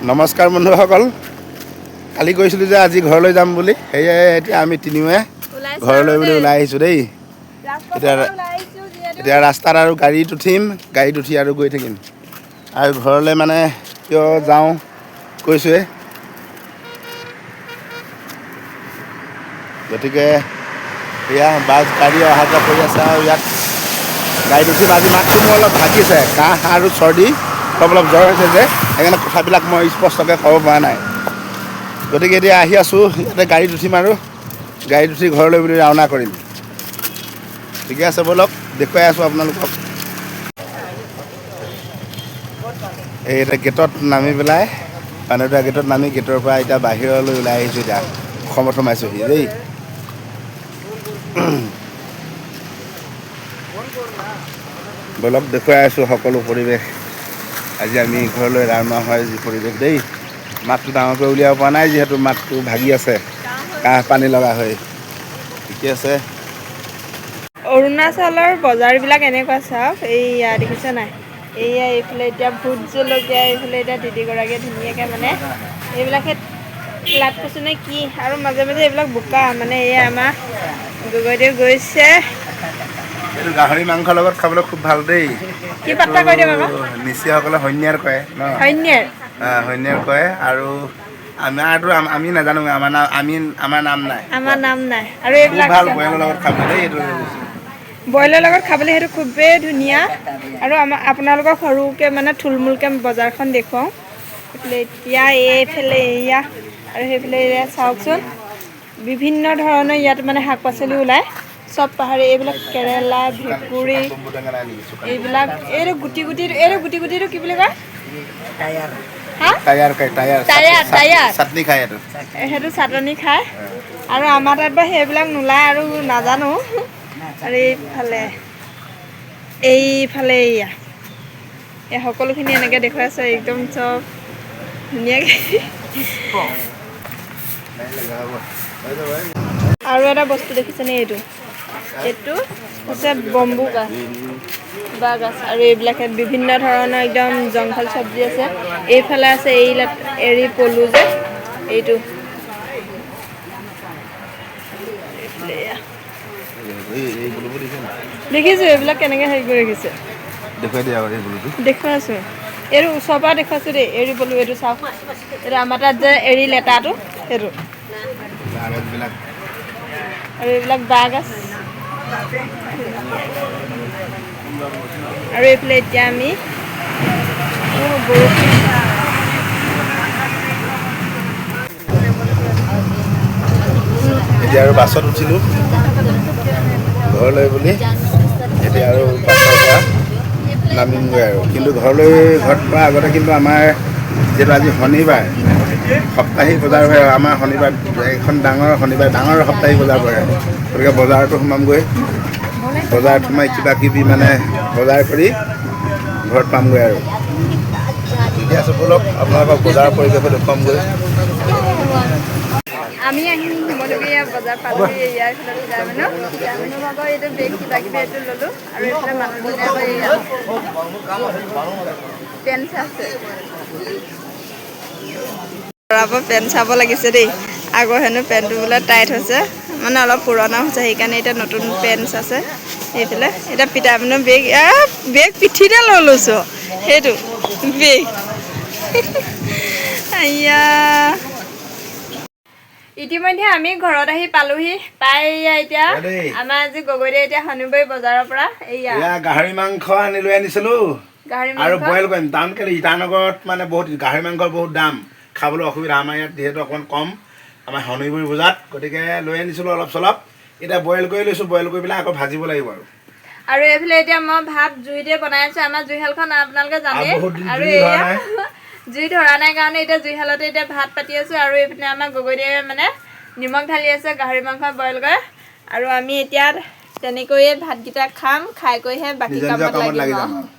নমস্কাৰ বন্ধুসকল কালি কৈছিলোঁ যে আজি ঘৰলৈ যাম বুলি সেয়ে এতিয়া আমি তিনিওৱে ঘৰলৈ বুলি ওলাই আহিছোঁ দেই এতিয়া ৰাস্তাত আৰু গাড়ীত উঠিম গাড়ীত উঠি আৰু গৈ থাকিম আৰু ঘৰলৈ মানে কিয় যাওঁ কৈছোঁৱে গতিকে এয়া বাছ গাড়ী অহা যোৱা কৰি আছে আৰু ইয়াত গাড়ীত উঠি আজি মাতটো মোৰ অলপ ভাগিছে কাহ আৰু চৰ্দি অলপ জ্বৰ হৈছে যে সেইকাৰণে কথাবিলাক মই স্পষ্টকৈ ক'ব পৰা নাই গতিকে এতিয়া আহি আছোঁ ইয়াতে গাড়ীত উঠিম আৰু গাড়ীত উঠি ঘৰলৈ বুলি ৰাওনা কৰিম ঠিকে আছে ব'লক দেখুৱাই আছোঁ আপোনালোকক এই এতিয়া গেটত নামি পেলাই পানীটোৱা গেটত নামি গেটৰ পৰা এতিয়া বাহিৰলৈ ওলাই আহিছোঁ এতিয়া অসমত সোমাইছোঁহি দেই ব'লক দেখুৱাই আছোঁ সকলো পৰিৱেশ আজি আমি ঘৰলৈ ৰাওনা হয় যি পৰিৱেশ দেই মাতটো ডাঙৰকৈ উলিয়াব পৰা নাই যিহেতু মাতটো ভাগি আছে কাহ পানী লগা হৈ ঠিকে আছে অৰুণাচলৰ বজাৰবিলাক এনেকুৱা চাওক এইয়া দেখিছে নাই এইয়া এইফালে এতিয়া ভোট জলকীয়া এইফালে এতিয়া দিদিগৰাকীয়ে ধুনীয়াকৈ মানে এইবিলাকে লাট কচু নে কি আৰু মাজে মাজে এইবিলাক বোকা মানে এয়া আমাৰ গগৈদেউ গৈছে এইটো গাহৰি মাংসৰ লগত খাবলৈ খুব ভাল দেই কি পাত্তা কৈ দিয়ক আকৌ নিচিয়াসকলে সন্যাৰ কয় ন সন্যাৰ কয় আৰু আমি নাজানো আমাৰ নাম নাই আৰু এইবিলাক ভাল বইলৰ লগত খাবলৈ দেই এইটো বইলৰ লগত খাবলৈ সেইটো খুবেই ধুনীয়া আৰু আপোনালোকক সৰুকৈ মানে থুলমূলকৈ বজাৰখন দেখুৱাওঁ এতিয়া এইফালে এয়া আৰু সেইফালে এয়া চাওকচোন বিভিন্ন ধৰণৰ ইয়াত মানে শাক পাচলি ওলায় চব পাহাৰী এইবিলাক কেৰেলা ভেকুৰী এইবিলাক এইটো গুটি গুটিটো কি বুলি কয় চাটনি খায় সেইটো চাটনি খায় আৰু আমাৰ তাত বাৰু সেইবিলাক নোলায় আৰু নাজানো আৰু এইফালে এয়া এই সকলোখিনি এনেকৈ দেখুৱাইছে একদম চব ধুনীয়াকৈ আৰু এটা বস্তু দেখিছেনে এইটো হৈছে বম্বু গাছ বা গাছ আৰু এইবিলাক বিভিন্ন ধৰণৰ একদম জংঘল চব্জি আছে এইফালে আছে এৰী পলু যে এইটো দেখিছোঁ এইবিলাক কেনেকৈ হেৰি কৰি ৰাখিছে দেখুৱাইছোঁ এইটো ওচৰৰ পৰা দেখুৱাইছোঁ দেই এৰী পলু এইটো চাওক এইটো আমাৰ তাত যে এৰী লেটাটো সেইটো আৰু এইবিলাক বাঁহগাজ আৰু এইফালে এতিয়া আমি এতিয়া আৰু বাছত উঠিলোঁ ঘৰলৈ বুলি এতিয়া আৰু বাছৰ পৰা নামিমগৈ আৰু কিন্তু ঘৰত পোৱাৰ আগতে কিন্তু আমাৰ যিহেতু আজি শনিবাৰ সাপ্তাহিক বজাৰ হয় আমাৰ শনিবাৰ এখন ডাঙৰ সাপ্তাহিক বজাৰ পৰে গতিকে বজাৰতো সোমামগৈ বজাৰত সোমাই কিবা কিবি মানে বজাৰ কৰি ঘৰত পামগৈ আৰু ঠিকে আছে ব'লক আপোনালোকক বজাৰৰ পৰিৱেশত দেখুৱামগৈ আমি আহিম শিমলুগুৰিয়া বজাৰ পালোহি ইয়াৰ ভাগৰ এইটো বেগ কিবা কিবি এইটো ল'লোঁ আৰু এইফালে মানুহজনে পেন চাইছে পেন চাব লাগিছে দেই আগৰ হেনো পেণ্টটো বোলে টাইট হৈছে মানে অলপ পুৰণা হৈছে সেইকাৰণে এতিয়া নতুন পেণ্ট আছে সেইফালে এতিয়া পিতামানৰ বেগ পিঠিতে লৈ লৈছোঁ সেইটো বেগ এয়া ইতিমধ্যে আমি ঘৰত আহি পালোহি পাই এতিয়া আমাৰ আজি গগৈদেউ এতিয়া শনিবাৰী বজাৰৰ পৰা এয়া গাহৰি মাংস আনিছিলোঁ আৰু বইল কৰিম কাৰণ কেলৈ ইটানগৰত মানে বহুত গাহৰি মাংসৰ বহুত দাম খাবলৈ অসুবিধা আমাৰ ইয়াত যিহেতু অকণমান কম আমাৰ শনিবাৰী বজাৰত গতিকে লৈ আনিছিলোঁ অলপ চলপ এতিয়া বইল কৰি লৈছোঁ বইল কৰি পেলাই আকৌ ভাজিব লাগিব আৰু এইফালে এতিয়া মই ভাত জুইতে বনাই আছোঁ আমাৰ জুইশালখন আপোনালোকে জানে আৰু এয়া জুই ধৰা নাই কাৰণে এতিয়া জুইশালতে এতিয়া ভাত পাতি আছোঁ আৰু এইপিনে আমাৰ গগৈদেৱে মানে নিমখ ঢালি আছে গাহৰি মাংস বইল কৰে আৰু আমি এতিয়া তেনেকৈয়ে ভাতকেইটা খাম খাই কৰিহে বাকী কামত লাগিব